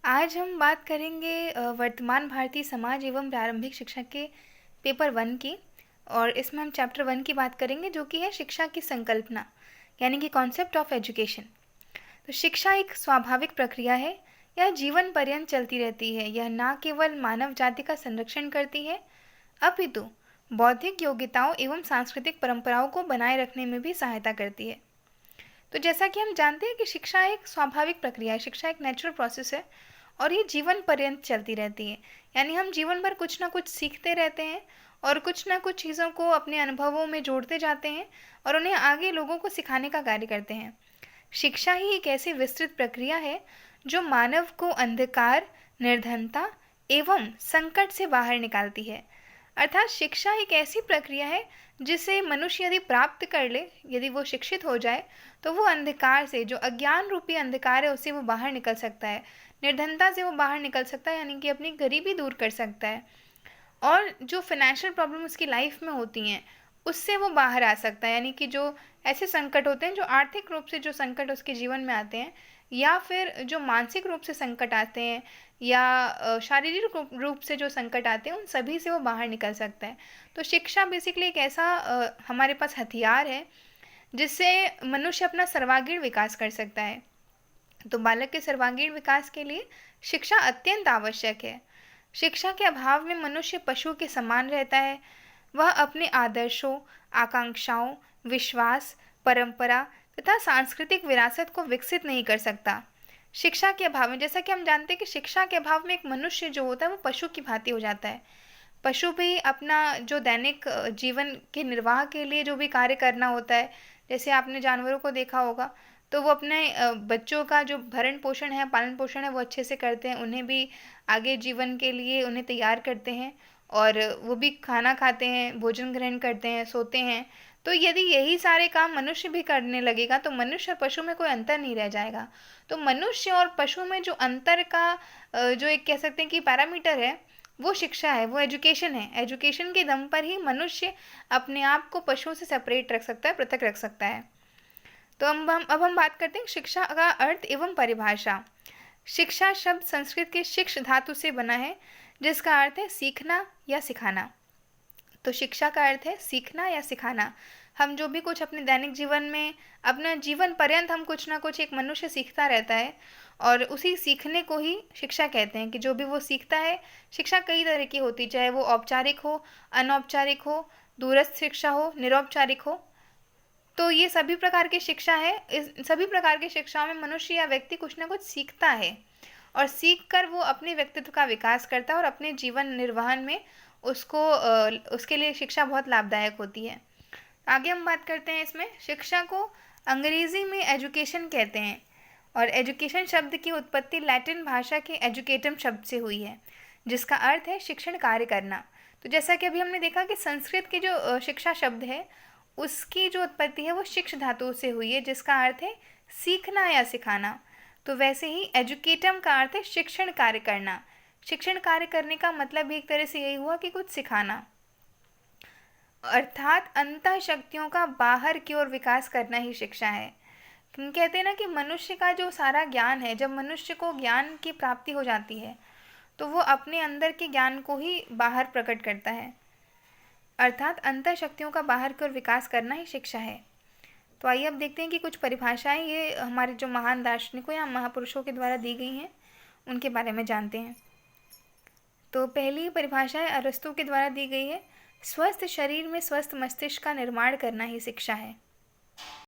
आज हम बात करेंगे वर्तमान भारतीय समाज एवं प्रारंभिक शिक्षा के पेपर 1 की। और इसमें हम चैप्टर 1 की बात करेंगे जो कि है शिक्षा की संकल्पना, यानी कि कॉन्सेप्ट ऑफ एजुकेशन। तो शिक्षा एक स्वाभाविक प्रक्रिया है। यह जीवन पर्यंत चलती रहती है। यह न केवल मानव जाति का संरक्षण करती है, अपितु बौद्धिक योग्यताओं एवं सांस्कृतिक परंपराओं को बनाए रखने में भी सहायता करती है। तो जैसा कि हम जानते हैं कि शिक्षा एक स्वाभाविक प्रक्रिया है, शिक्षा एक नेचुरल प्रोसेस है और ये जीवन पर्यंत चलती रहती है। यानी हम जीवन भर कुछ ना कुछ सीखते रहते हैं और कुछ ना कुछ चीज़ों को अपने अनुभवों में जोड़ते जाते हैं और उन्हें आगे लोगों को सिखाने का कार्य करते हैं। शिक्षा ही एक ऐसी विस्तृत प्रक्रिया है जो मानव को अंधकार, निर्धनता एवं संकट से बाहर निकालती है। अर्थात शिक्षा एक ऐसी प्रक्रिया है जिसे मनुष्य यदि प्राप्त कर ले, यदि वो शिक्षित हो जाए, तो वो अंधकार से, जो अज्ञान रूपी अंधकार है, उससे वो बाहर निकल सकता है। निर्धनता से वो बाहर निकल सकता है, यानी कि अपनी गरीबी दूर कर सकता है। और जो फाइनेंशियल प्रॉब्लम उसकी लाइफ में होती हैं, उससे वो बाहर आ सकता है। यानी कि जो ऐसे संकट होते हैं, जो आर्थिक रूप से जो संकट उसके जीवन में आते हैं, या फिर जो मानसिक रूप से संकट आते हैं, या शारीरिक रूप से जो संकट आते हैं, उन सभी से वो बाहर निकल सकता है। तो शिक्षा बेसिकली एक ऐसा हमारे पास हथियार है जिससे मनुष्य अपना सर्वांगीण विकास कर सकता है। तो बालक के सर्वांगीण विकास के लिए शिक्षा अत्यंत आवश्यक है। शिक्षा के अभाव में मनुष्य पशु के समान रहता है। वह अपने आदर्शों, आकांक्षाओं, विश्वास, परंपरा तथा सांस्कृतिक विरासत को विकसित नहीं कर सकता। शिक्षा के अभाव में, जैसा कि हम जानते हैं कि शिक्षा के अभाव में एक मनुष्य जो होता है वो पशु की भांति हो जाता है। पशु भी अपना जो दैनिक जीवन के निर्वाह के लिए जो भी कार्य करना होता है, जैसे आपने जानवरों को देखा होगा, तो वो अपने बच्चों का जो भरण पोषण है, पालन पोषण है, वो अच्छे से करते हैं। उन्हें भी आगे जीवन के लिए उन्हें तैयार करते हैं और वो भी खाना खाते हैं, भोजन ग्रहण करते हैं, सोते हैं। तो यदि यही सारे काम मनुष्य भी करने लगेगा तो मनुष्य और पशु में कोई अंतर नहीं रह जाएगा। तो मनुष्य और पशु में जो अंतर का जो एक कह सकते हैं कि पैरामीटर है, वो शिक्षा है, वो एजुकेशन है। एजुकेशन के दम पर ही मनुष्य अपने आप को पशुओं से सेपरेट रख सकता है, पृथक रख सकता है। तो अब हम बात करते हैं शिक्षा का अर्थ एवं परिभाषा। शिक्षा शब्द संस्कृत के शिक्ष धातु से बना है, जिसका अर्थ है सीखना या सिखाना। तो शिक्षा का अर्थ है सीखना या सिखाना। हम जो भी कुछ अपने दैनिक जीवन में, अपना जीवन पर्यंत हम कुछ ना कुछ एक मनुष्य सीखता रहता है और उसी सीखने को ही शिक्षा कहते हैं। कि जो भी वो सीखता है, शिक्षा कई तरह की होती, चाहे वो औपचारिक हो, अनौपचारिक हो, दूरस्थ शिक्षा हो, निरौपचारिक हो। तो ये सभी प्रकार की शिक्षा है। इस सभी प्रकार की शिक्षाओं में मनुष्य या व्यक्ति कुछ ना कुछ सीखता है और सीख कर वो अपने व्यक्तित्व का विकास करता है और अपने जीवन निर्वहन में उसके लिए शिक्षा बहुत लाभदायक होती है। आगे हम बात करते हैं इसमें। शिक्षा को अंग्रेजी में एजुकेशन कहते हैं और एजुकेशन शब्द की उत्पत्ति लैटिन भाषा के एजुकेटम शब्द से हुई है, जिसका अर्थ है शिक्षण कार्य करना। तो जैसा कि अभी हमने देखा कि संस्कृत की जो शिक्षा शब्द है, उसकी जो उत्पत्ति है वो शिक्ष धातु से हुई है, जिसका अर्थ है सीखना या सिखाना। तो वैसे ही एजुकेटम का अर्थ है शिक्षण कार्य करना। शिक्षण कार्य करने का मतलब एक तरह से यही हुआ कि कुछ सिखाना, अर्थात अंतः शक्तियों का बाहर की ओर विकास करना ही शिक्षा है। कहते हैं ना कि मनुष्य का जो सारा ज्ञान है, जब मनुष्य को ज्ञान की प्राप्ति हो जाती है तो वो अपने अंदर के ज्ञान को ही बाहर प्रकट करता है, अर्थात अंतर शक्तियों का बाहर की ओर विकास करना ही शिक्षा है। तो आइए अब देखते हैं कि कुछ परिभाषाएं ये हमारे जो महान दार्शनिकों या महापुरुषों के द्वारा दी गई हैं, उनके बारे में जानते हैं। तो पहली परिभाषा है अरस्तु के द्वारा दी गई है, स्वस्थ शरीर में स्वस्थ मस्तिष्क का निर्माण करना ही शिक्षा है।